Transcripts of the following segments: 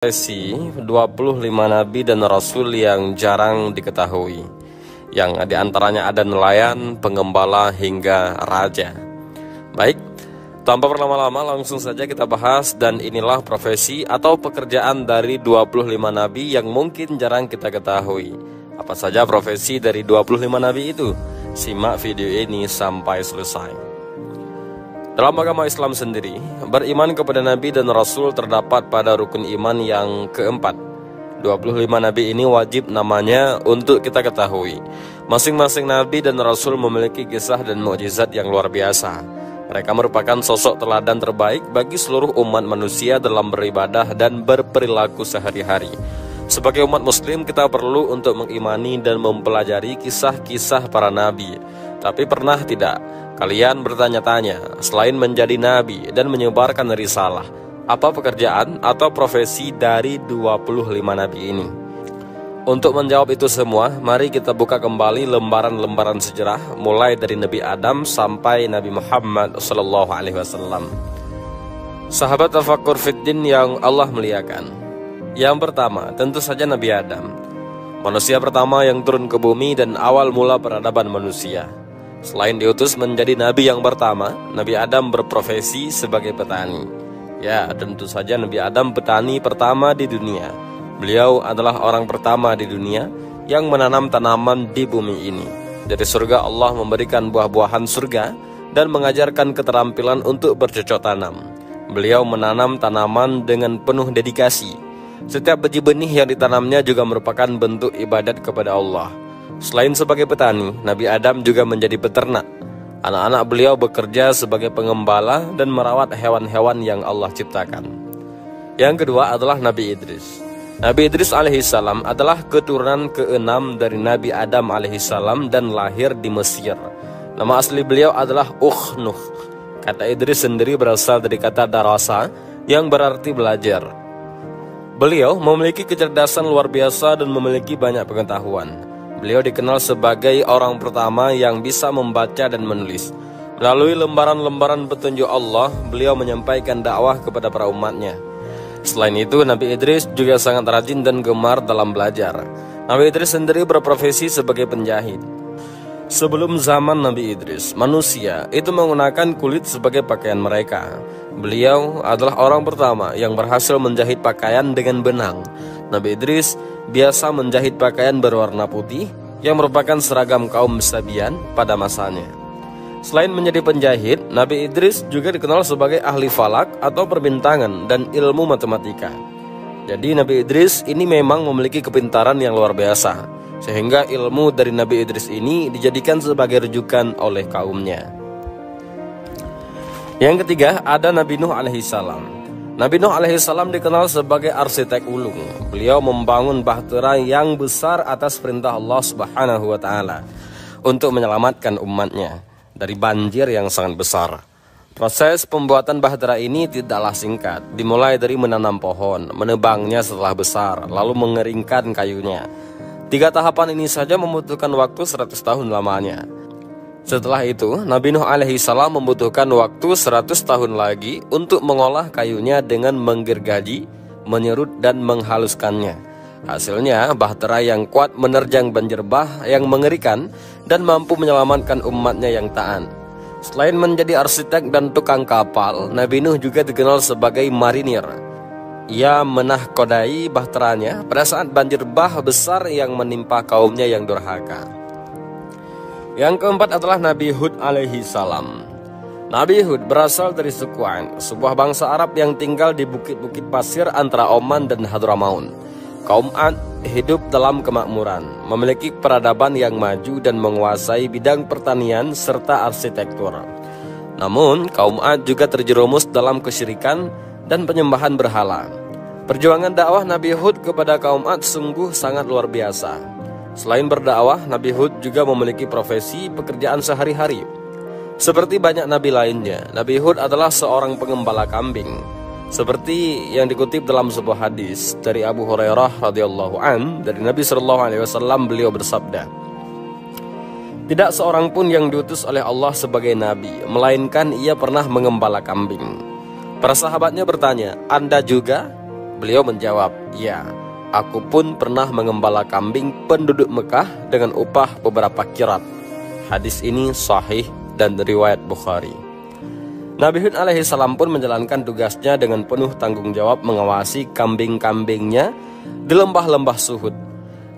Profesi 25 nabi dan rasul yang jarang diketahui, yang diantaranya ada nelayan, pengembala, hingga raja. Baik, tanpa berlama-lama langsung saja kita bahas, dan inilah profesi atau pekerjaan dari 25 nabi yang mungkin jarang kita ketahui. Apa saja profesi dari 25 nabi itu? Simak video ini sampai selesai. Dalam agama Islam sendiri, beriman kepada Nabi dan Rasul terdapat pada rukun iman yang keempat. 25 Nabi ini wajib namanya untuk kita ketahui. Masing-masing Nabi dan Rasul memiliki kisah dan mukjizat yang luar biasa. Mereka merupakan sosok teladan terbaik bagi seluruh umat manusia dalam beribadah dan berperilaku sehari-hari. Sebagai umat muslim, kita perlu untuk mengimani dan mempelajari kisah-kisah para Nabi. Tapi pernah tidak kalian bertanya-tanya, selain menjadi nabi dan menyebarkan risalah, apa pekerjaan atau profesi dari 25 nabi ini? Untuk menjawab itu semua, mari kita buka kembali lembaran-lembaran sejarah mulai dari Nabi Adam sampai Nabi Muhammad SAW. Sahabat Tafakkur Fiddin yang Allah muliakan, yang pertama tentu saja Nabi Adam, manusia pertama yang turun ke bumi dan awal mula peradaban manusia. Selain diutus menjadi nabi yang pertama, Nabi Adam berprofesi sebagai petani. Ya, tentu saja Nabi Adam petani pertama di dunia. Beliau adalah orang pertama di dunia yang menanam tanaman di bumi ini. Dari surga Allah memberikan buah-buahan surga dan mengajarkan keterampilan untuk bercocok tanam. Beliau menanam tanaman dengan penuh dedikasi. Setiap biji benih yang ditanamnya juga merupakan bentuk ibadat kepada Allah. Selain sebagai petani, Nabi Adam juga menjadi peternak. Anak-anak beliau bekerja sebagai pengembala dan merawat hewan-hewan yang Allah ciptakan. Yang kedua adalah Nabi Idris. Nabi Idris alaihissalam adalah keturunan ke-6 dari Nabi Adam alaihissalam dan lahir di Mesir. Nama asli beliau adalah Ukhnuh. Kata Idris sendiri berasal dari kata darasa yang berarti belajar. Beliau memiliki kecerdasan luar biasa dan memiliki banyak pengetahuan. Beliau dikenal sebagai orang pertama yang bisa membaca dan menulis. Melalui lembaran-lembaran petunjuk Allah, beliau menyampaikan dakwah kepada para umatnya. Selain itu, Nabi Idris juga sangat rajin dan gemar dalam belajar. Nabi Idris sendiri berprofesi sebagai penjahit. Sebelum zaman Nabi Idris, manusia itu menggunakan kulit sebagai pakaian mereka. Beliau adalah orang pertama yang berhasil menjahit pakaian dengan benang. Nabi Idris biasa menjahit pakaian berwarna putih yang merupakan seragam kaum Sabian pada masanya. Selain menjadi penjahit, Nabi Idris juga dikenal sebagai ahli falak atau perbintangan dan ilmu matematika. Jadi Nabi Idris ini memang memiliki kepintaran yang luar biasa, sehingga ilmu dari Nabi Idris ini dijadikan sebagai rujukan oleh kaumnya. Yang ketiga ada Nabi Nuh alaihissalam. Nabi Nuh alaihissalam dikenal sebagai arsitek ulung. Beliau membangun bahtera yang besar atas perintah Allah Subhanahu wa Ta'ala untuk menyelamatkan umatnya dari banjir yang sangat besar. Proses pembuatan bahtera ini tidaklah singkat. Dimulai dari menanam pohon, menebangnya setelah besar, lalu mengeringkan kayunya. 3 tahapan ini saja membutuhkan waktu 100 tahun lamanya. Setelah itu, Nabi Nuh alaihissalam membutuhkan waktu 100 tahun lagi untuk mengolah kayunya dengan menggergaji, menyerut dan menghaluskannya. Hasilnya, bahtera yang kuat menerjang banjir bah yang mengerikan dan mampu menyelamatkan umatnya yang taat. Selain menjadi arsitek dan tukang kapal, Nabi Nuh juga dikenal sebagai marinir. Ia menahkodai bahteranya pada saat banjir bah besar yang menimpa kaumnya yang durhaka. Yang keempat adalah Nabi Hud alaihissalam. Nabi Hud berasal dari suku Ain, sebuah bangsa Arab yang tinggal di bukit-bukit pasir antara Oman dan Hadramaut. Kaum Ad hidup dalam kemakmuran, memiliki peradaban yang maju dan menguasai bidang pertanian serta arsitektur. Namun, kaum Ad juga terjerumus dalam kesyirikan dan penyembahan berhala. Perjuangan dakwah Nabi Hud kepada kaum Ad sungguh sangat luar biasa. Selain berdakwah, Nabi Hud juga memiliki profesi pekerjaan sehari-hari. Seperti banyak nabi lainnya, Nabi Hud adalah seorang pengembala kambing. Seperti yang dikutip dalam sebuah hadis dari Abu Hurairah radhiyallahu an, dari Nabi SAW, beliau bersabda, "Tidak seorang pun yang diutus oleh Allah sebagai nabi, melainkan ia pernah mengembala kambing." Para sahabatnya bertanya, "Anda juga?" Beliau menjawab, "Ya, aku pun pernah mengembala kambing penduduk Mekah dengan upah beberapa kirat." Hadis ini sahih dan riwayat Bukhari. Nabi Hud alaihissalam pun menjalankan tugasnya dengan penuh tanggung jawab mengawasi kambing-kambingnya di lembah-lembah Suhud.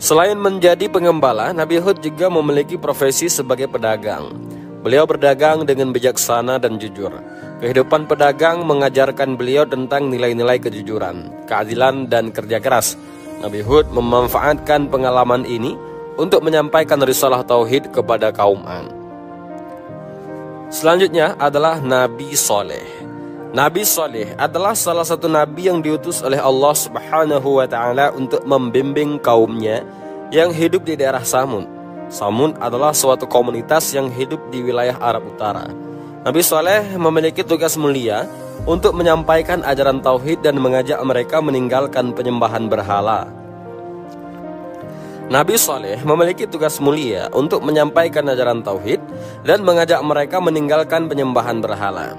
Selain menjadi pengembala, Nabi Hud juga memiliki profesi sebagai pedagang. Beliau berdagang dengan bijaksana dan jujur. Kehidupan pedagang mengajarkan beliau tentang nilai-nilai kejujuran, keadilan, dan kerja keras. Nabi Hud memanfaatkan pengalaman ini untuk menyampaikan risalah tauhid kepada kaum Ad. Selanjutnya adalah Nabi Saleh. Nabi Saleh adalah salah satu nabi yang diutus oleh Allah Subhanahu wa taala untuk membimbing kaumnya yang hidup di daerah Samud. Samud adalah suatu komunitas yang hidup di wilayah Arab Utara. Nabi Saleh memiliki tugas mulia untuk menyampaikan ajaran tauhid dan mengajak mereka meninggalkan penyembahan berhala. Nabi Saleh memiliki tugas mulia untuk menyampaikan ajaran tauhid dan mengajak mereka meninggalkan penyembahan berhala.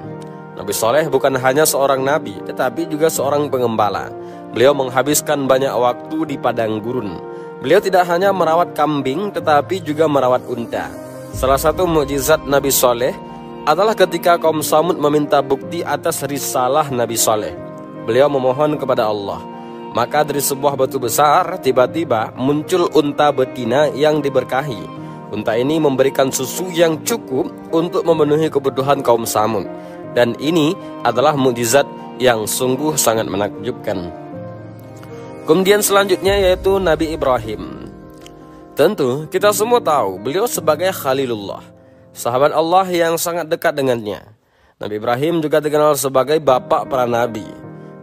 Nabi Saleh bukan hanya seorang nabi, tetapi juga seorang pengembala. Beliau menghabiskan banyak waktu di padang gurun. Beliau tidak hanya merawat kambing, tetapi juga merawat unta. Salah satu mukjizat Nabi Saleh adalah ketika kaum Samud meminta bukti atas risalah Nabi Saleh. Beliau memohon kepada Allah. Maka dari sebuah batu besar, tiba-tiba muncul unta betina yang diberkahi. Unta ini memberikan susu yang cukup untuk memenuhi kebutuhan kaum Samud. Dan ini adalah mukjizat yang sungguh sangat menakjubkan. Kemudian selanjutnya yaitu Nabi Ibrahim. Tentu kita semua tahu beliau sebagai Khalilullah, sahabat Allah yang sangat dekat dengannya. Nabi Ibrahim juga dikenal sebagai bapak para nabi.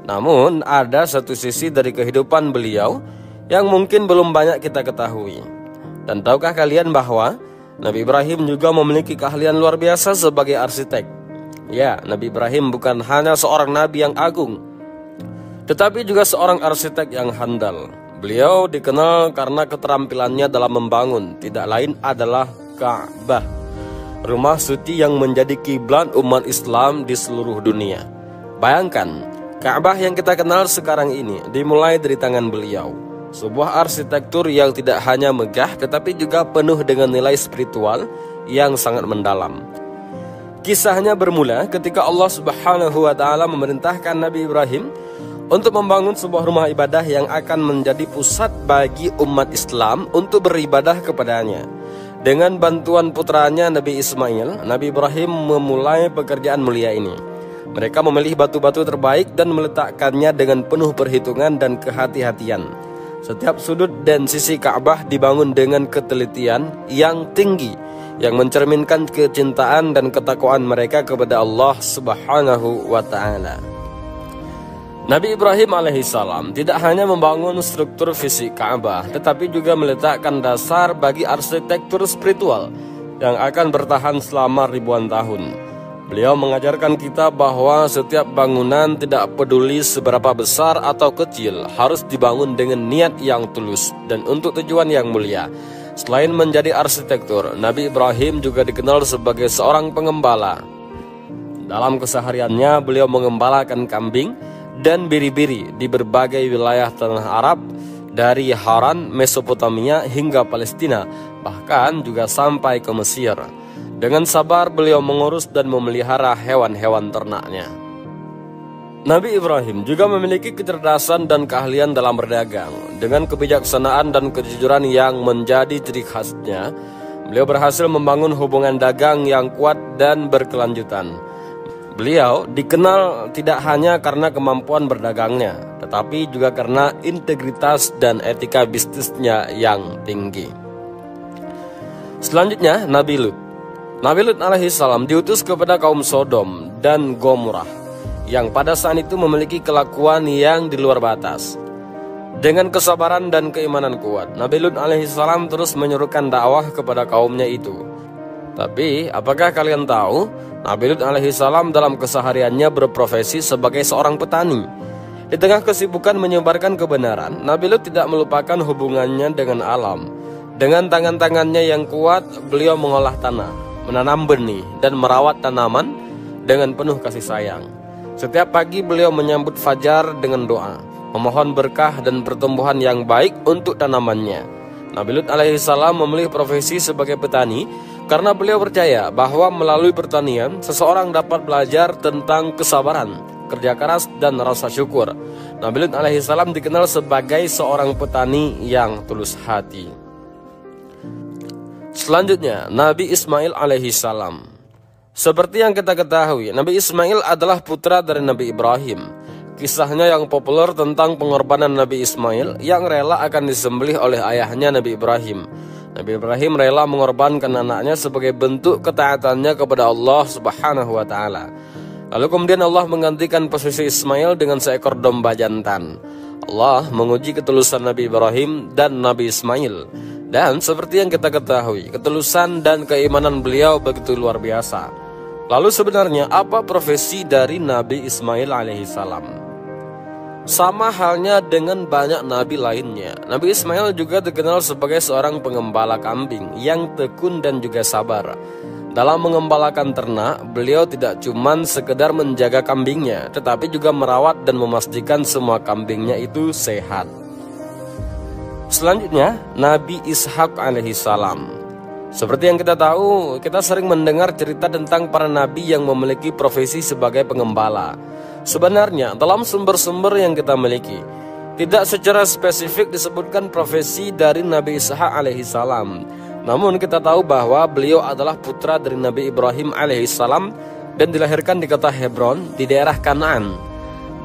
Namun ada satu sisi dari kehidupan beliau yang mungkin belum banyak kita ketahui. Dan tahukah kalian bahwa Nabi Ibrahim juga memiliki keahlian luar biasa sebagai arsitek? Ya, Nabi Ibrahim bukan hanya seorang nabi yang agung, tetapi juga seorang arsitek yang handal. Beliau dikenal karena keterampilannya dalam membangun, tidak lain adalah Ka'bah, rumah suci yang menjadi kiblat umat Islam di seluruh dunia. Bayangkan, Ka'bah yang kita kenal sekarang ini dimulai dari tangan beliau. Sebuah arsitektur yang tidak hanya megah tetapi juga penuh dengan nilai spiritual yang sangat mendalam. Kisahnya bermula ketika Allah Subhanahu wa taala memerintahkan Nabi Ibrahim untuk membangun sebuah rumah ibadah yang akan menjadi pusat bagi umat Islam untuk beribadah kepadanya. Dengan bantuan putranya Nabi Ismail, Nabi Ibrahim memulai pekerjaan mulia ini. Mereka memilih batu-batu terbaik dan meletakkannya dengan penuh perhitungan dan kehati-hatian. Setiap sudut dan sisi Ka'bah dibangun dengan ketelitian yang tinggi, yang mencerminkan kecintaan dan ketakwaan mereka kepada Allah Subhanahu wa ta'ala. Nabi Ibrahim alaihissalam tidak hanya membangun struktur fisik Ka'bah, tetapi juga meletakkan dasar bagi arsitektur spiritual yang akan bertahan selama ribuan tahun. Beliau mengajarkan kita bahwa setiap bangunan, tidak peduli seberapa besar atau kecil, harus dibangun dengan niat yang tulus dan untuk tujuan yang mulia. Selain menjadi arsitektur, Nabi Ibrahim juga dikenal sebagai seorang pengembala. Dalam kesehariannya, beliau mengembalakan kambing dan biri-biri di berbagai wilayah tanah Arab, dari Haran, Mesopotamia hingga Palestina, bahkan juga sampai ke Mesir. Dengan sabar beliau mengurus dan memelihara hewan-hewan ternaknya. Nabi Ibrahim juga memiliki kecerdasan dan keahlian dalam berdagang. Dengan kebijaksanaan dan kejujuran yang menjadi ciri khasnya, beliau berhasil membangun hubungan dagang yang kuat dan berkelanjutan. Beliau dikenal tidak hanya karena kemampuan berdagangnya, tetapi juga karena integritas dan etika bisnisnya yang tinggi. Selanjutnya, Nabi Lut. Nabi Lut alaihissalam diutus kepada kaum Sodom dan Gomorrah yang pada saat itu memiliki kelakuan yang di luar batas. Dengan kesabaran dan keimanan kuat, Nabi Lut alaihissalam terus menyerukan dakwah kepada kaumnya itu. Tapi, apakah kalian tahu, Nabi Lut alaihissalam dalam kesehariannya berprofesi sebagai seorang petani. Di tengah kesibukan menyebarkan kebenaran, Nabi Lut tidak melupakan hubungannya dengan alam. Dengan tangan-tangannya yang kuat, beliau mengolah tanah, menanam benih, dan merawat tanaman dengan penuh kasih sayang. Setiap pagi beliau menyambut fajar dengan doa. memohon berkah dan pertumbuhan yang baik untuk tanamannya. Nabi Lut alaihissalam memilih profesi sebagai petani karena beliau percaya bahwa melalui pertanian seseorang dapat belajar tentang kesabaran, kerja keras, dan rasa syukur. Nabi Lut alaihissalam dikenal sebagai seorang petani yang tulus hati. Selanjutnya, Nabi Ismail alaihissalam. Seperti yang kita ketahui, Nabi Ismail adalah putra dari Nabi Ibrahim. Kisahnya yang populer tentang pengorbanan Nabi Ismail yang rela akan disembelih oleh ayahnya Nabi Ibrahim. Nabi Ibrahim rela mengorbankan anaknya sebagai bentuk ketaatannya kepada Allah Subhanahu wa taala. Lalu kemudian Allah menggantikan posisi Ismail dengan seekor domba jantan. Allah menguji ketulusan Nabi Ibrahim dan Nabi Ismail. Dan seperti yang kita ketahui, ketulusan dan keimanan beliau begitu luar biasa. Lalu sebenarnya apa profesi dari Nabi Ismail alaihissalam? Sama halnya dengan banyak nabi lainnya, Nabi Ismail juga dikenal sebagai seorang pengembala kambing yang tekun dan juga sabar. Dalam mengembalakan ternak, beliau tidak cuma sekedar menjaga kambingnya, tetapi juga merawat dan memastikan semua kambingnya itu sehat. Selanjutnya, Nabi Ishak alaihissalam. Seperti yang kita tahu, kita sering mendengar cerita tentang para nabi yang memiliki profesi sebagai pengembala. Sebenarnya, dalam sumber-sumber yang kita miliki, tidak secara spesifik disebutkan profesi dari Nabi Ishak alaihissalam. Namun kita tahu bahwa beliau adalah putra dari Nabi Ibrahim alaihissalam dan dilahirkan di kota Hebron di daerah Kanaan.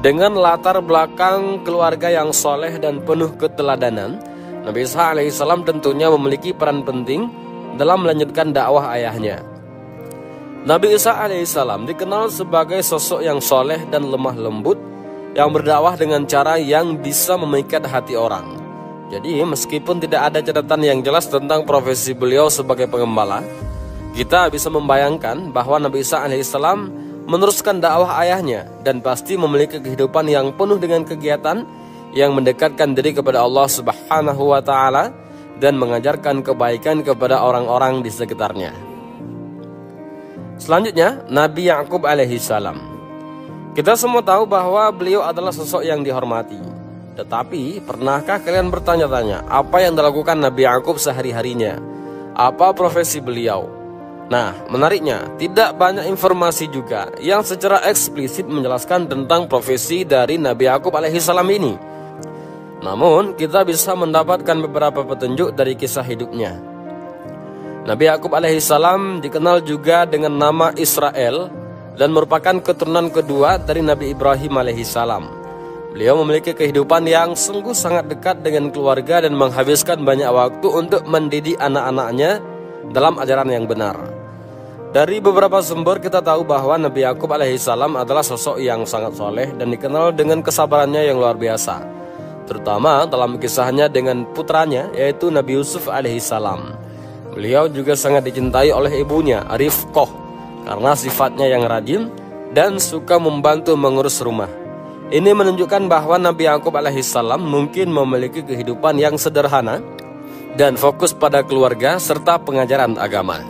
Dengan latar belakang keluarga yang soleh dan penuh keteladanan, Nabi Ishak alaihissalam tentunya memiliki peran penting dalam melanjutkan dakwah ayahnya. Nabi Ishak alaihissalam dikenal sebagai sosok yang soleh dan lemah lembut yang berdakwah dengan cara yang bisa memikat hati orang. Jadi meskipun tidak ada catatan yang jelas tentang profesi beliau sebagai pengembala, kita bisa membayangkan bahwa Nabi Ishak alaihissalam meneruskan dakwah ayahnya dan pasti memiliki kehidupan yang penuh dengan kegiatan yang mendekatkan diri kepada Allah Subhanahu wa taala dan mengajarkan kebaikan kepada orang-orang di sekitarnya. Selanjutnya, Nabi Yakub alaihissalam. Kita semua tahu bahwa beliau adalah sosok yang dihormati. Tetapi, pernahkah kalian bertanya-tanya apa yang dilakukan Nabi Yakub sehari-harinya? Apa profesi beliau? Nah, menariknya, tidak banyak informasi juga yang secara eksplisit menjelaskan tentang profesi dari Nabi Yakub alaihissalam ini. Namun, kita bisa mendapatkan beberapa petunjuk dari kisah hidupnya. Nabi Yakub alaihissalam dikenal juga dengan nama Israel dan merupakan keturunan kedua dari Nabi Ibrahim alaihissalam. Beliau memiliki kehidupan yang sungguh sangat dekat dengan keluarga dan menghabiskan banyak waktu untuk mendidik anak-anaknya dalam ajaran yang benar. Dari beberapa sumber kita tahu bahwa Nabi Yakub alaihissalam adalah sosok yang sangat soleh dan dikenal dengan kesabarannya yang luar biasa, terutama dalam kisahnya dengan putranya yaitu Nabi Yusuf alaihissalam. Beliau juga sangat dicintai oleh ibunya Rifqah karena sifatnya yang rajin dan suka membantu mengurus rumah. Ini menunjukkan bahwa Nabi Yakub alaihissalam mungkin memiliki kehidupan yang sederhana dan fokus pada keluarga serta pengajaran agama.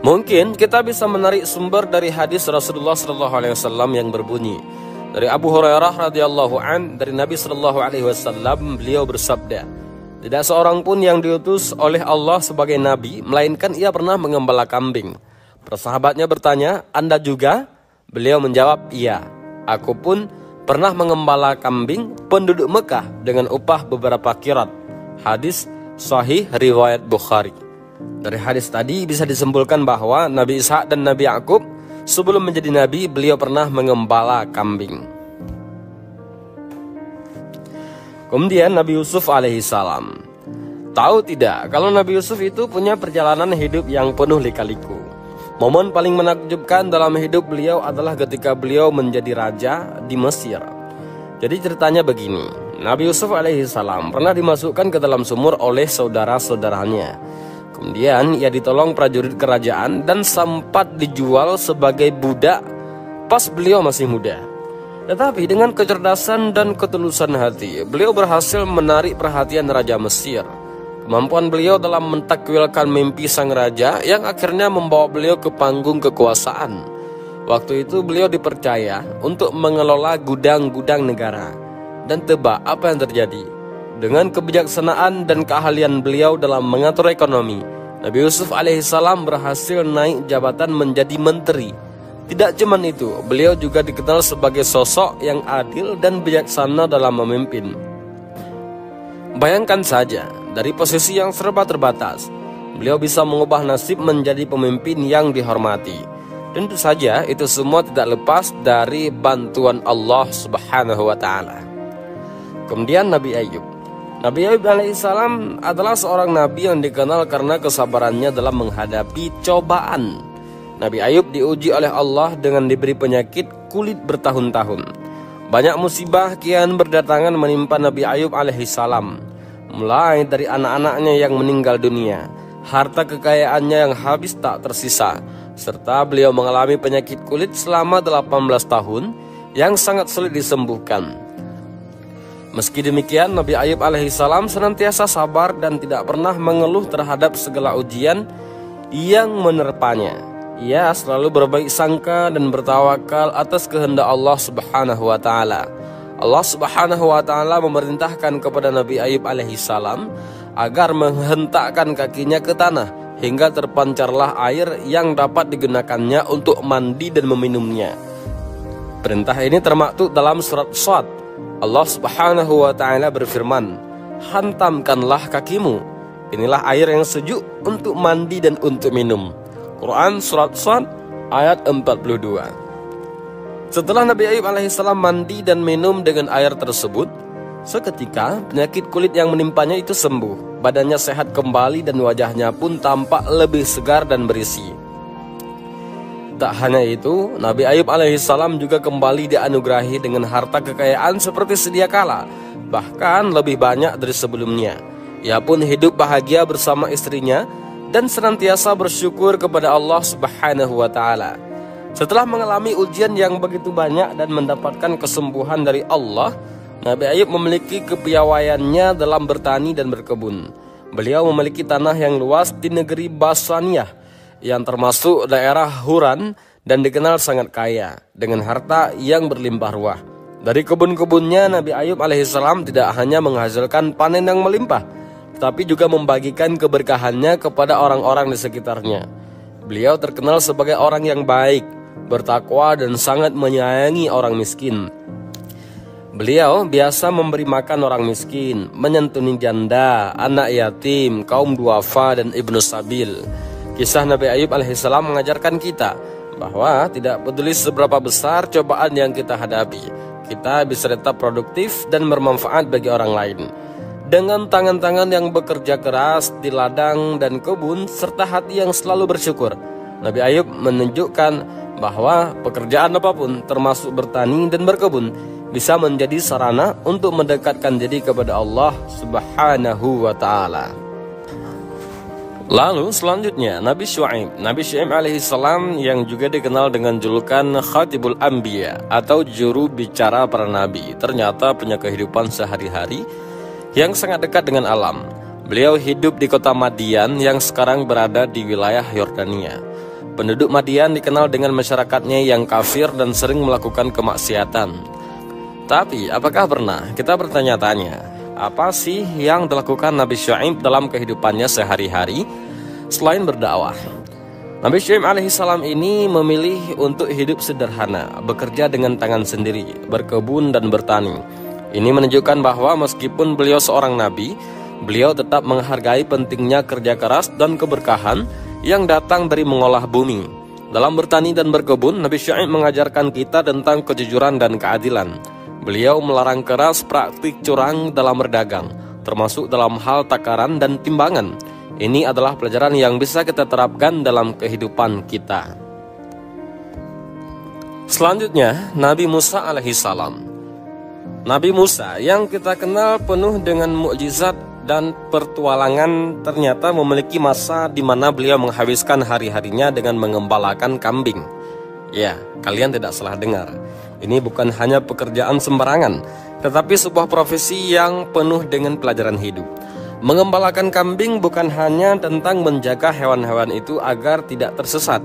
Mungkin kita bisa menarik sumber dari hadis Rasulullah SAW yang berbunyi dari Abu Hurairah radhiyallahu an dari Nabi SAW, beliau bersabda, tidak seorang pun yang diutus oleh Allah sebagai nabi melainkan ia pernah mengembala kambing. Para bertanya, Anda juga? Beliau menjawab, iya. Aku pun pernah mengembala kambing penduduk Mekah dengan upah beberapa kirat. Hadis sahih riwayat Bukhari. Dari hadis tadi bisa disimpulkan bahwa Nabi Ishak dan Nabi Yakub sebelum menjadi nabi beliau pernah mengembala kambing. Kemudian Nabi Yusuf alaihissalam. Tahu tidak kalau Nabi Yusuf itu punya perjalanan hidup yang penuh lika-liku. Momen paling menakjubkan dalam hidup beliau adalah ketika beliau menjadi raja di Mesir. Jadi ceritanya begini, Nabi Yusuf alaihissalam pernah dimasukkan ke dalam sumur oleh saudara-saudaranya. Kemudian ia ditolong prajurit kerajaan dan sempat dijual sebagai budak pas beliau masih muda. Tetapi dengan kecerdasan dan ketulusan hati, beliau berhasil menarik perhatian Raja Mesir. Kemampuan beliau dalam mentakwilkan mimpi sang raja yang akhirnya membawa beliau ke panggung kekuasaan. Waktu itu beliau dipercaya untuk mengelola gudang-gudang negara. dan tebak apa yang terjadi. Dengan kebijaksanaan dan keahlian beliau dalam mengatur ekonomi, Nabi Yusuf alaihissalam berhasil naik jabatan menjadi menteri. Tidak cuma itu, beliau juga dikenal sebagai sosok yang adil dan bijaksana dalam memimpin. Bayangkan saja, dari posisi yang serba terbatas, beliau bisa mengubah nasib menjadi pemimpin yang dihormati. Tentu saja itu semua tidak lepas dari bantuan Allah Subhanahu wa Ta'ala. Kemudian Nabi Ayub. Nabi Ayub alaihissalam adalah seorang nabi yang dikenal karena kesabarannya dalam menghadapi cobaan. Nabi Ayub diuji oleh Allah dengan diberi penyakit kulit bertahun-tahun. Banyak musibah kian berdatangan menimpa Nabi Ayub alaihissalam, mulai dari anak-anaknya yang meninggal dunia, harta kekayaannya yang habis tak tersisa, serta beliau mengalami penyakit kulit selama 18 tahun yang sangat sulit disembuhkan. Meski demikian, Nabi Ayub alaihissalam senantiasa sabar dan tidak pernah mengeluh terhadap segala ujian yang menerpanya. Ia selalu berbaik sangka dan bertawakal atas kehendak Allah Subhanahu wa Ta'ala. Allah Subhanahu wa Ta'ala memerintahkan kepada Nabi Ayub alaihissalam agar menghentakkan kakinya ke tanah hingga terpancarlah air yang dapat digunakannya untuk mandi dan meminumnya. Perintah ini termaktub dalam surat Shad. Allah Subhanahu wa Ta'ala berfirman, "Hantamkanlah kakimu, inilah air yang sejuk untuk mandi dan untuk minum." Quran surat Shad ayat 42. Setelah Nabi Ayub alaihissalam mandi dan minum dengan air tersebut, seketika penyakit kulit yang menimpanya itu sembuh. Badannya sehat kembali dan wajahnya pun tampak lebih segar dan berisi. Tak hanya itu, Nabi Ayub alaihissalam juga kembali dianugerahi dengan harta kekayaan seperti sedia kala, bahkan lebih banyak dari sebelumnya. Ia pun hidup bahagia bersama istrinya dan senantiasa bersyukur kepada Allah Subhanahu wa Ta'ala. Setelah mengalami ujian yang begitu banyak dan mendapatkan kesembuhan dari Allah, Nabi Ayub memiliki kepiawaiannya dalam bertani dan berkebun. Beliau memiliki tanah yang luas di negeri Basaniyah, yang termasuk daerah Huran dan dikenal sangat kaya dengan harta yang berlimpah ruah. Dari kebun-kebunnya, Nabi Ayub alaihissalam tidak hanya menghasilkan panen yang melimpah, tetapi juga membagikan keberkahannya kepada orang-orang di sekitarnya. Beliau terkenal sebagai orang yang baik, bertakwa dan sangat menyayangi orang miskin. Beliau biasa memberi makan orang miskin, menyantuni janda, anak yatim, kaum duafa dan ibnu sabil. Kisah Nabi Ayub alaihissalam mengajarkan kita bahwa tidak peduli seberapa besar cobaan yang kita hadapi, kita bisa tetap produktif dan bermanfaat bagi orang lain. Dengan tangan-tangan yang bekerja keras di ladang dan kebun serta hati yang selalu bersyukur, Nabi Ayub menunjukkan bahwa pekerjaan apapun termasuk bertani dan berkebun bisa menjadi sarana untuk mendekatkan diri kepada Allah Subhanahu wa Ta'ala. Lalu selanjutnya Nabi Syuaib. Nabi Syuaib alaihissalam yang juga dikenal dengan julukan Khatibul Anbiya atau juru bicara para nabi, ternyata punya kehidupan sehari-hari yang sangat dekat dengan alam. Beliau hidup di kota Madian yang sekarang berada di wilayah Yordania. Penduduk Madian dikenal dengan masyarakatnya yang kafir dan sering melakukan kemaksiatan. Tapi apakah pernah kita bertanya-tanya, apa sih yang dilakukan Nabi Syuaib dalam kehidupannya sehari-hari selain berdakwah? Nabi Syuaib alaihissalam ini memilih untuk hidup sederhana, bekerja dengan tangan sendiri, berkebun dan bertani. Ini menunjukkan bahwa meskipun beliau seorang nabi, beliau tetap menghargai pentingnya kerja keras dan keberkahan yang datang dari mengolah bumi. Dalam bertani dan berkebun, Nabi Syuaib mengajarkan kita tentang kejujuran dan keadilan. Beliau melarang keras praktik curang dalam berdagang, termasuk dalam hal takaran dan timbangan. Ini adalah pelajaran yang bisa kita terapkan dalam kehidupan kita. Selanjutnya, Nabi Musa alaihissalam. Nabi Musa yang kita kenal penuh dengan mukjizat dan pertualangan ternyata memiliki masa di mana beliau menghabiskan hari-harinya dengan mengembalakan kambing. Ya, kalian tidak salah dengar. Ini bukan hanya pekerjaan sembarangan, tetapi sebuah profesi yang penuh dengan pelajaran hidup. Mengembalakan kambing bukan hanya tentang menjaga hewan-hewan itu agar tidak tersesat.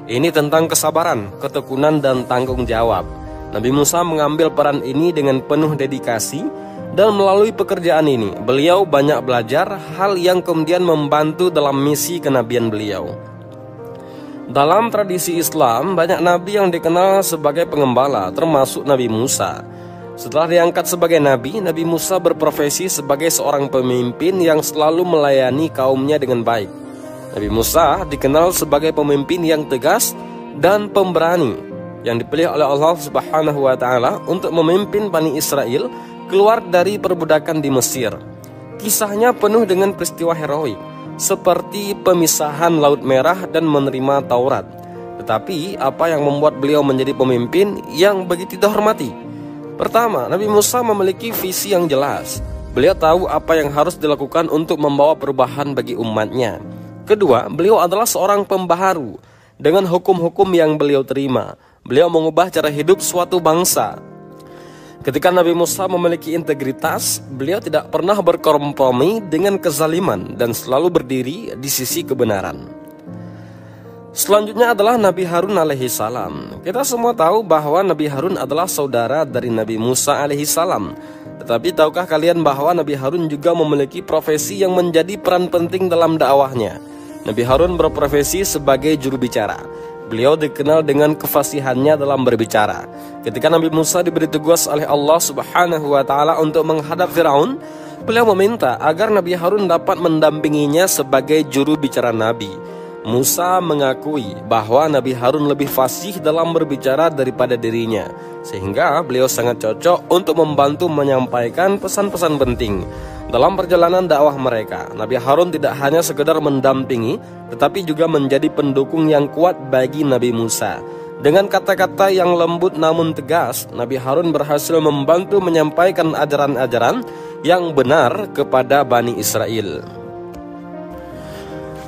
Ini tentang kesabaran, ketekunan dan tanggung jawab. Nabi Musa mengambil peran ini dengan penuh dedikasi, dan melalui pekerjaan ini beliau banyak belajar hal yang kemudian membantu dalam misi kenabian beliau. Dalam tradisi Islam, banyak nabi yang dikenal sebagai pengembala, termasuk Nabi Musa. Setelah diangkat sebagai nabi, Nabi Musa berprofesi sebagai seorang pemimpin yang selalu melayani kaumnya dengan baik. Nabi Musa dikenal sebagai pemimpin yang tegas dan pemberani, yang dipilih oleh Allah Subhanahu wa Ta'ala untuk memimpin Bani Israel keluar dari perbudakan di Mesir. Kisahnya penuh dengan peristiwa heroik, seperti pemisahan Laut Merah dan menerima Taurat. Tetapi apa yang membuat beliau menjadi pemimpin yang begitu dihormati? Pertama, Nabi Musa memiliki visi yang jelas. Beliau tahu apa yang harus dilakukan untuk membawa perubahan bagi umatnya. Kedua, beliau adalah seorang pembaharu. Dengan hukum-hukum yang beliau terima, beliau mengubah cara hidup suatu bangsa. Ketika Nabi Musa memiliki integritas, beliau tidak pernah berkompromi dengan kezaliman dan selalu berdiri di sisi kebenaran. Selanjutnya adalah Nabi Harun alaihi salam. Kita semua tahu bahwa Nabi Harun adalah saudara dari Nabi Musa alaihi salam. Tetapi tahukah kalian bahwa Nabi Harun juga memiliki profesi yang menjadi peran penting dalam dakwahnya? Nabi Harun berprofesi sebagai juru bicara. Beliau dikenal dengan kefasihannya dalam berbicara. Ketika Nabi Musa diberi tugas oleh Allah Subhanahu wa Ta'ala untuk menghadap Firaun, beliau meminta agar Nabi Harun dapat mendampinginya sebagai juru bicara Nabi. Musa mengakui bahwa Nabi Harun lebih fasih dalam berbicara daripada dirinya, sehingga beliau sangat cocok untuk membantu menyampaikan pesan-pesan penting. Dalam perjalanan dakwah mereka, Nabi Harun tidak hanya sekedar mendampingi, tetapi juga menjadi pendukung yang kuat bagi Nabi Musa. Dengan kata-kata yang lembut namun tegas, Nabi Harun berhasil membantu menyampaikan ajaran-ajaran yang benar kepada Bani Israel.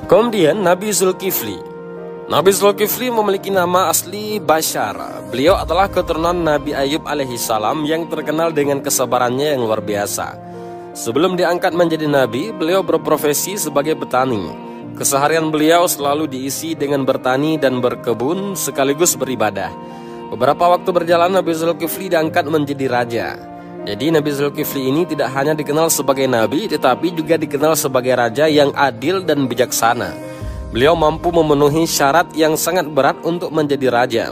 Kemudian Nabi Zulkifli. Nabi Zulkifli memiliki nama asli Bashar. Beliau adalah keturunan Nabi Ayub alaihi salam yang terkenal dengan kesabarannya yang luar biasa. Sebelum diangkat menjadi nabi, beliau berprofesi sebagai petani. Keseharian beliau selalu diisi dengan bertani dan berkebun sekaligus beribadah. Beberapa waktu berjalan, Nabi Zulkifli diangkat menjadi raja. Jadi Nabi Zulkifli ini tidak hanya dikenal sebagai nabi, tetapi juga dikenal sebagai raja yang adil dan bijaksana. Beliau mampu memenuhi syarat yang sangat berat untuk menjadi raja.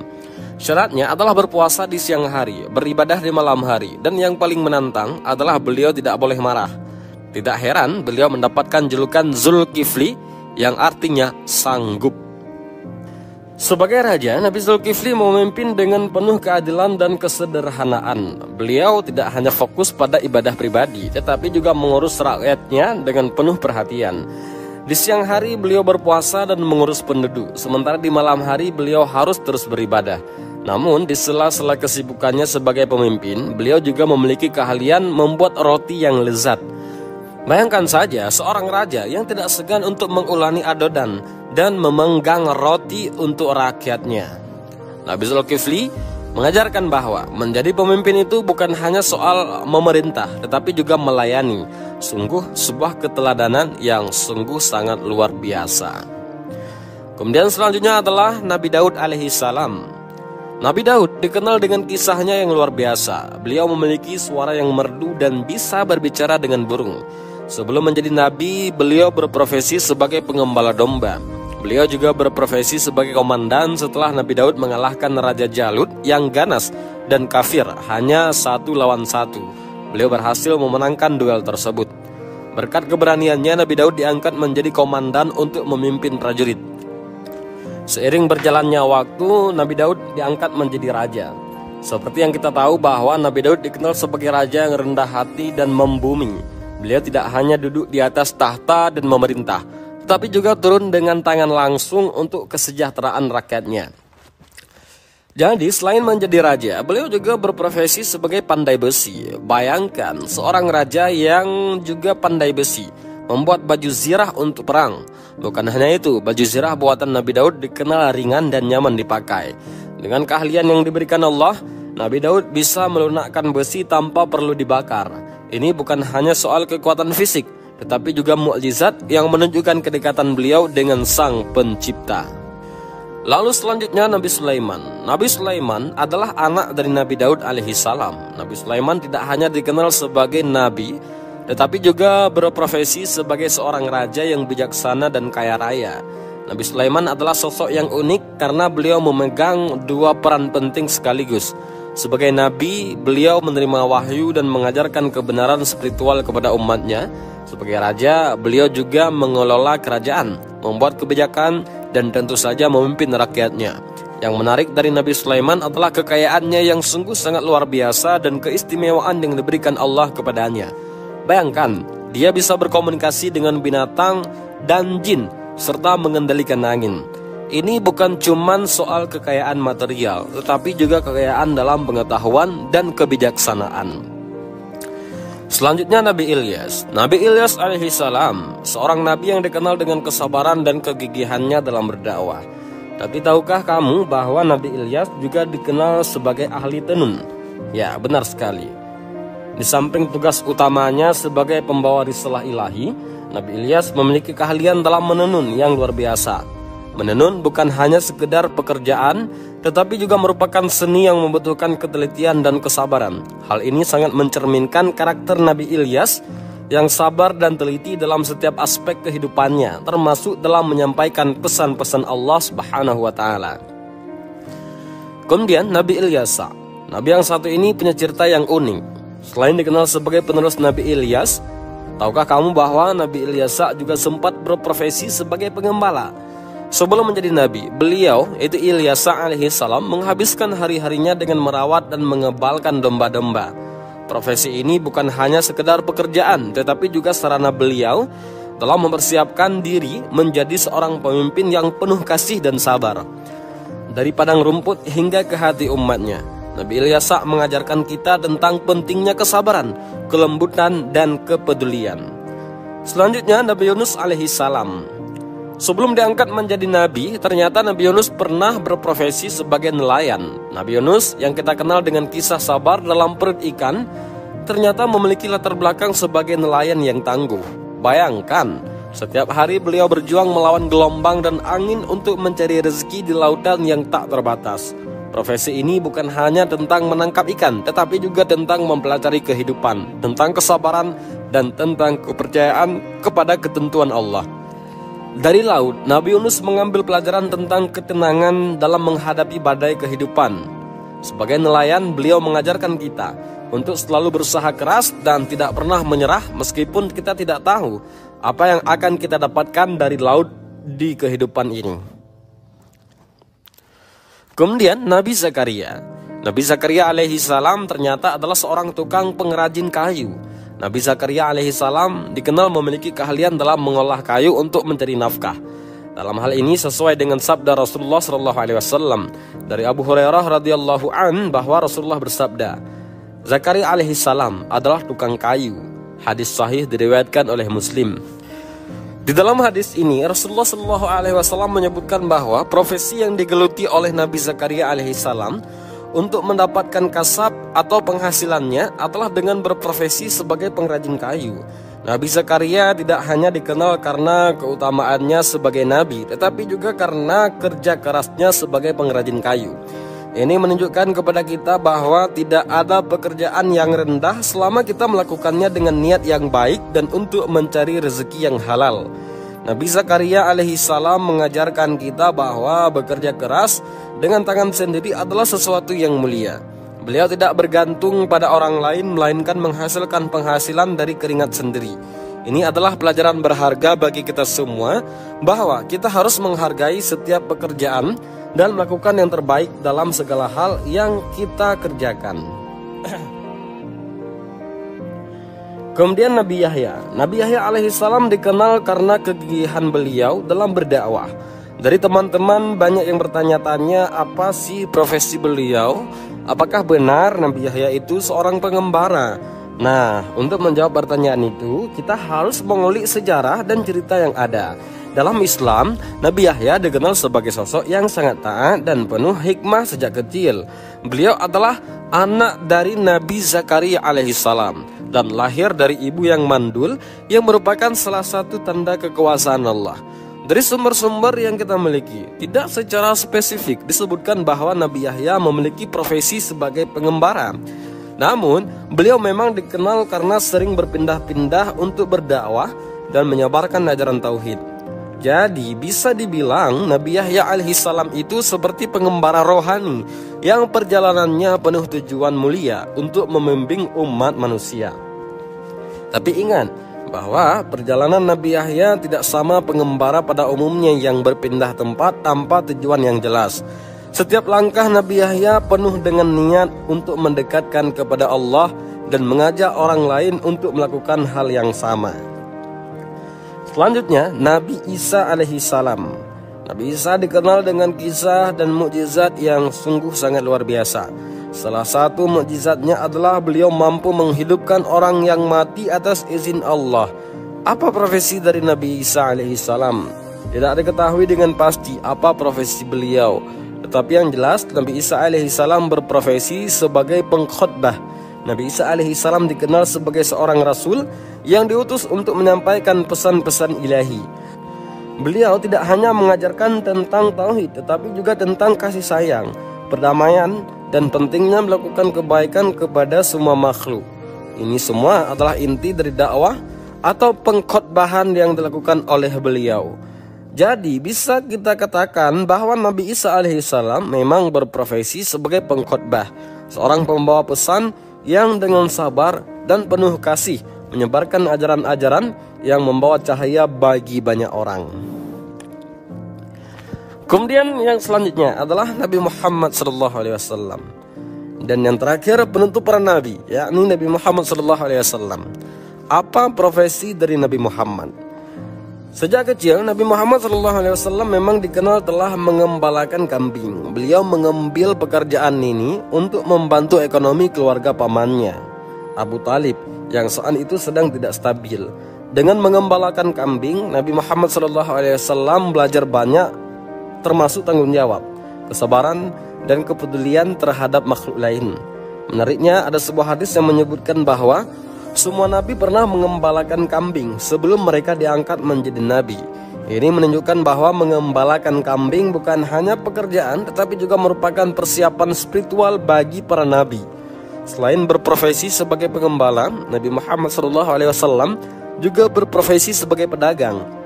Syaratnya adalah berpuasa di siang hari, beribadah di malam hari, dan yang paling menantang adalah beliau tidak boleh marah. Tidak heran beliau mendapatkan julukan Zulkifli yang artinya sanggup. Sebagai raja, Nabi Zulkifli memimpin dengan penuh keadilan dan kesederhanaan. Beliau tidak hanya fokus pada ibadah pribadi, tetapi juga mengurus rakyatnya dengan penuh perhatian. Di siang hari beliau berpuasa dan mengurus penduduk, sementara di malam hari beliau harus terus beribadah. Namun di sela-sela kesibukannya sebagai pemimpin, beliau juga memiliki keahlian membuat roti yang lezat. Bayangkan saja seorang raja yang tidak segan untuk mengulani adonan dan memenggang roti untuk rakyatnya. Nabi Zulkifli mengajarkan bahwa menjadi pemimpin itu bukan hanya soal memerintah, tetapi juga melayani. Sungguh sebuah keteladanan yang sungguh sangat luar biasa. Kemudian selanjutnya adalah Nabi Daud alaihi salam. Nabi Daud dikenal dengan kisahnya yang luar biasa. Beliau memiliki suara yang merdu dan bisa berbicara dengan burung. Sebelum menjadi nabi, beliau berprofesi sebagai pengembala domba. Beliau juga berprofesi sebagai komandan setelah Nabi Daud mengalahkan Raja Jalut yang ganas dan kafir hanya 1 lawan 1. Beliau berhasil memenangkan duel tersebut. Berkat keberaniannya, Nabi Daud diangkat menjadi komandan untuk memimpin prajurit. Seiring berjalannya waktu, Nabi Daud diangkat menjadi raja. Seperti yang kita tahu bahwa Nabi Daud dikenal sebagai raja yang rendah hati dan membumi. Beliau tidak hanya duduk di atas tahta dan memerintah, tetapi juga turun dengan tangan langsung untuk kesejahteraan rakyatnya. Jadi selain menjadi raja, beliau juga berprofesi sebagai pandai besi. Bayangkan seorang raja yang juga pandai besi, membuat baju zirah untuk perang. Bukan hanya itu, baju zirah buatan Nabi Daud dikenal ringan dan nyaman dipakai. Dengan keahlian yang diberikan Allah, Nabi Daud bisa melunakkan besi tanpa perlu dibakar. Ini bukan hanya soal kekuatan fisik, tetapi juga mukjizat yang menunjukkan kedekatan beliau dengan Sang Pencipta. Lalu selanjutnya Nabi Sulaiman. Nabi Sulaiman adalah anak dari Nabi Daud alaihi salam. Nabi Sulaiman tidak hanya dikenal sebagai nabi, tetapi juga berprofesi sebagai seorang raja yang bijaksana dan kaya raya. Nabi Sulaiman adalah sosok yang unik karena beliau memegang dua peran penting sekaligus. Sebagai nabi, beliau menerima wahyu dan mengajarkan kebenaran spiritual kepada umatnya. Sebagai raja, beliau juga mengelola kerajaan, membuat kebijakan, dan tentu saja memimpin rakyatnya. Yang menarik dari Nabi Sulaiman adalah kekayaannya yang sungguh sangat luar biasa dan keistimewaan yang diberikan Allah kepadanya. Bayangkan, dia bisa berkomunikasi dengan binatang dan jin, serta mengendalikan angin. Ini bukan cuma soal kekayaan material, tetapi juga kekayaan dalam pengetahuan dan kebijaksanaan. Selanjutnya Nabi Ilyas. Nabi Ilyas alaihi salam, seorang nabi yang dikenal dengan kesabaran dan kegigihannya dalam berdakwah. Tapi tahukah kamu bahwa Nabi Ilyas juga dikenal sebagai ahli tenun? Ya, benar sekali. Di samping tugas utamanya sebagai pembawa risalah ilahi, Nabi Ilyas memiliki keahlian dalam menenun yang luar biasa. Menenun bukan hanya sekedar pekerjaan, tetapi juga merupakan seni yang membutuhkan ketelitian dan kesabaran. Hal ini sangat mencerminkan karakter Nabi Ilyas yang sabar dan teliti dalam setiap aspek kehidupannya, termasuk dalam menyampaikan pesan-pesan Allah Subhanahu wa taala. Kemudian Nabi Ilyasa. Nabi yang satu ini punya cerita yang unik. Selain dikenal sebagai penerus Nabi Ilyas, tahukah kamu bahwa Nabi Ilyasa juga sempat berprofesi sebagai pengembala? Sebelum menjadi nabi, beliau, yaitu Ilyasa alaihi salam, menghabiskan hari-harinya dengan merawat dan mengebalkan domba-domba. Profesi ini bukan hanya sekedar pekerjaan, tetapi juga sarana beliau dalam mempersiapkan diri menjadi seorang pemimpin yang penuh kasih dan sabar. Dari padang rumput hingga ke hati umatnya, Nabi Ilyasa mengajarkan kita tentang pentingnya kesabaran, kelembutan, dan kepedulian. Selanjutnya Nabi Yunus alaihi salam. Sebelum diangkat menjadi nabi, ternyata Nabi Yunus pernah berprofesi sebagai nelayan. Nabi Yunus yang kita kenal dengan kisah sabar dalam perut ikan, ternyata memiliki latar belakang sebagai nelayan yang tangguh. Bayangkan, setiap hari beliau berjuang melawan gelombang dan angin untuk mencari rezeki di lautan yang tak terbatas. Profesi ini bukan hanya tentang menangkap ikan, tetapi juga tentang mempelajari kehidupan, tentang kesabaran, dan tentang kepercayaan kepada ketentuan Allah. Dari laut, Nabi Yunus mengambil pelajaran tentang ketenangan dalam menghadapi badai kehidupan. Sebagai nelayan, beliau mengajarkan kita untuk selalu berusaha keras dan tidak pernah menyerah meskipun kita tidak tahu apa yang akan kita dapatkan dari laut di kehidupan ini. Kemudian Nabi Zakaria. Nabi Zakaria alaihi salam ternyata adalah seorang tukang pengrajin kayu. Nabi Zakaria alaihi salam dikenal memiliki keahlian dalam mengolah kayu untuk mencari nafkah. Dalam hal ini sesuai dengan sabda Rasulullah SAW dari Abu Hurairah radhiyallahu an bahwa Rasulullah bersabda, Zakaria alaihi salam adalah tukang kayu. Hadis sahih diriwayatkan oleh Muslim. Di dalam hadis ini Rasulullah SAW menyebutkan bahwa profesi yang digeluti oleh Nabi Zakaria alaihi salam untuk mendapatkan kasab atau penghasilannya adalah dengan berprofesi sebagai pengrajin kayu. Nabi Zakaria tidak hanya dikenal karena keutamaannya sebagai nabi, tetapi juga karena kerja kerasnya sebagai pengrajin kayu. Ini menunjukkan kepada kita bahwa tidak ada pekerjaan yang rendah selama kita melakukannya dengan niat yang baik dan untuk mencari rezeki yang halal. Nabi Zakaria alaihi salam mengajarkan kita bahwa bekerja keras dengan tangan sendiri adalah sesuatu yang mulia. Beliau tidak bergantung pada orang lain, melainkan menghasilkan penghasilan dari keringat sendiri. Ini adalah pelajaran berharga bagi kita semua, bahwa kita harus menghargai setiap pekerjaan dan melakukan yang terbaik dalam segala hal yang kita kerjakan. Kemudian Nabi Yahya. Nabi Yahya alaihi salam dikenal karena kegigihan beliau dalam berdakwah. Dari teman-teman banyak yang bertanya-tanya apa sih profesi beliau? Apakah benar Nabi Yahya itu seorang pengembara? Nah, untuk menjawab pertanyaan itu, kita harus mengulik sejarah dan cerita yang ada. Dalam Islam, Nabi Yahya dikenal sebagai sosok yang sangat taat dan penuh hikmah sejak kecil. Beliau adalah anak dari Nabi Zakaria alaihi salam dan lahir dari ibu yang mandul, yang merupakan salah satu tanda kekuasaan Allah. Dari sumber-sumber yang kita miliki, tidak secara spesifik disebutkan bahwa Nabi Yahya memiliki profesi sebagai pengembara. Namun, beliau memang dikenal karena sering berpindah-pindah untuk berdakwah dan menyebarkan ajaran tauhid. Jadi, bisa dibilang Nabi Yahya alaihissalam itu seperti pengembara rohani yang perjalanannya penuh tujuan mulia untuk membimbing umat manusia. Tapi ingat, bahwa perjalanan Nabi Yahya tidak sama pengembara pada umumnya yang berpindah tempat tanpa tujuan yang jelas. Setiap langkah Nabi Yahya penuh dengan niat untuk mendekatkan kepada Allah dan mengajak orang lain untuk melakukan hal yang sama. Selanjutnya, Nabi Isa alaihissalam. Nabi Isa dikenal dengan kisah dan mukjizat yang sungguh sangat luar biasa. Salah satu mukjizatnya adalah beliau mampu menghidupkan orang yang mati atas izin Allah. Apa profesi dari Nabi Isa alaihissalam? Tidak diketahui dengan pasti apa profesi beliau. Tetapi yang jelas Nabi Isa alaihissalam berprofesi sebagai pengkhotbah. Nabi Isa alaihissalam dikenal sebagai seorang rasul yang diutus untuk menyampaikan pesan-pesan ilahi. Beliau tidak hanya mengajarkan tentang tauhid, tetapi juga tentang kasih sayang, perdamaian, dan pentingnya melakukan kebaikan kepada semua makhluk. Ini semua adalah inti dari dakwah atau pengkhotbahan yang dilakukan oleh beliau. Jadi bisa kita katakan bahwa Nabi Isa alaihissalam memang berprofesi sebagai pengkhotbah, seorang pembawa pesan yang dengan sabar dan penuh kasih menyebarkan ajaran-ajaran yang membawa cahaya bagi banyak orang. Kemudian yang selanjutnya adalah Nabi Muhammad SAW. Dan yang terakhir penutup para nabi, yakni Nabi Muhammad SAW. Apa profesi dari Nabi Muhammad? Sejak kecil Nabi Muhammad SAW memang dikenal telah mengembalakan kambing. Beliau mengambil pekerjaan ini untuk membantu ekonomi keluarga pamannya, Abu Talib, yang saat itu sedang tidak stabil. Dengan mengembalakan kambing, Nabi Muhammad SAW belajar banyak, termasuk tanggung jawab, kesabaran, dan kepedulian terhadap makhluk lain. Menariknya, ada sebuah hadis yang menyebutkan bahwa semua nabi pernah mengembalakan kambing sebelum mereka diangkat menjadi nabi. Ini menunjukkan bahwa mengembalakan kambing bukan hanya pekerjaan, tetapi juga merupakan persiapan spiritual bagi para nabi. Selain berprofesi sebagai pengembala, Nabi Muhammad SAW juga berprofesi sebagai pedagang.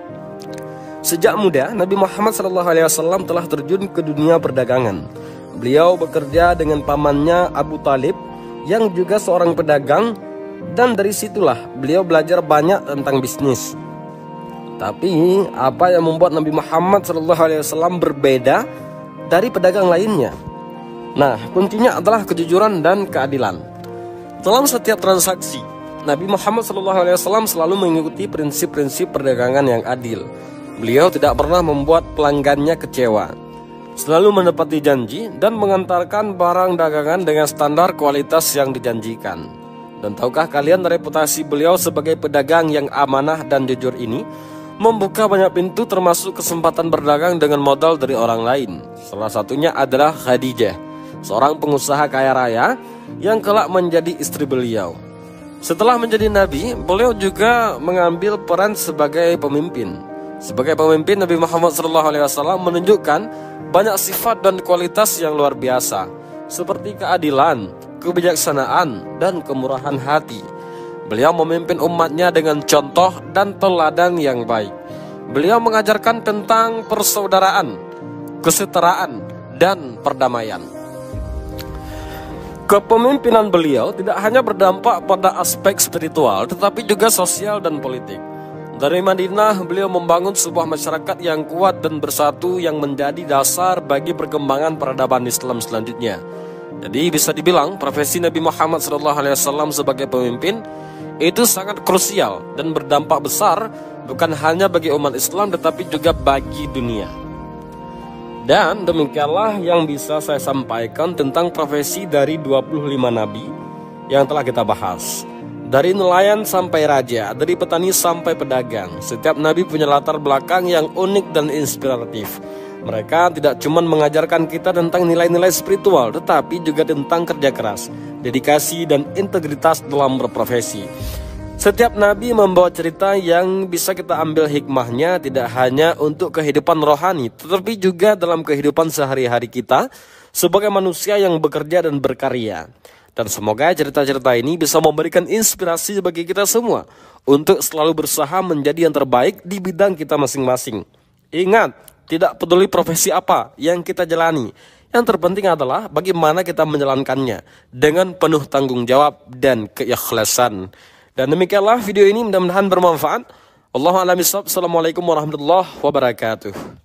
Sejak muda, Nabi Muhammad SAW telah terjun ke dunia perdagangan. Beliau bekerja dengan pamannya Abu Talib yang juga seorang pedagang, dan dari situlah beliau belajar banyak tentang bisnis. Tapi apa yang membuat Nabi Muhammad SAW berbeda dari pedagang lainnya? Nah, kuncinya adalah kejujuran dan keadilan. Dalam setiap transaksi, Nabi Muhammad SAW selalu mengikuti prinsip-prinsip perdagangan yang adil. Beliau tidak pernah membuat pelanggannya kecewa, selalu menepati janji dan mengantarkan barang dagangan dengan standar kualitas yang dijanjikan. Dan tahukah kalian, reputasi beliau sebagai pedagang yang amanah dan jujur ini membuka banyak pintu, termasuk kesempatan berdagang dengan modal dari orang lain. Salah satunya adalah Khadijah, seorang pengusaha kaya raya yang kelak menjadi istri beliau. Setelah menjadi nabi, beliau juga mengambil peran sebagai pemimpin. Sebagai pemimpin, Nabi Muhammad SAW menunjukkan banyak sifat dan kualitas yang luar biasa, seperti keadilan, kebijaksanaan, dan kemurahan hati. Beliau memimpin umatnya dengan contoh dan teladan yang baik. Beliau mengajarkan tentang persaudaraan, kesetaraan, dan perdamaian. Kepemimpinan beliau tidak hanya berdampak pada aspek spiritual, tetapi juga sosial dan politik. Dari Madinah, beliau membangun sebuah masyarakat yang kuat dan bersatu yang menjadi dasar bagi perkembangan peradaban Islam selanjutnya. Jadi bisa dibilang profesi Nabi Muhammad SAW sebagai pemimpin itu sangat krusial dan berdampak besar, bukan hanya bagi umat Islam tetapi juga bagi dunia. Dan demikianlah yang bisa saya sampaikan tentang profesi dari 25 nabi yang telah kita bahas. Dari nelayan sampai raja, dari petani sampai pedagang, setiap nabi punya latar belakang yang unik dan inspiratif. Mereka tidak cuma mengajarkan kita tentang nilai-nilai spiritual, tetapi juga tentang kerja keras, dedikasi, dan integritas dalam berprofesi. Setiap nabi membawa cerita yang bisa kita ambil hikmahnya, tidak hanya untuk kehidupan rohani, tetapi juga dalam kehidupan sehari-hari kita sebagai manusia yang bekerja dan berkarya. Dan semoga cerita-cerita ini bisa memberikan inspirasi bagi kita semua untuk selalu berusaha menjadi yang terbaik di bidang kita masing-masing. Ingat, tidak peduli profesi apa yang kita jalani, yang terpenting adalah bagaimana kita menjalankannya dengan penuh tanggung jawab dan keikhlasan. Dan demikianlah video ini, mudah-mudahan bermanfaat. Allahu a'lam bishawab. Assalamualaikum warahmatullahi wabarakatuh.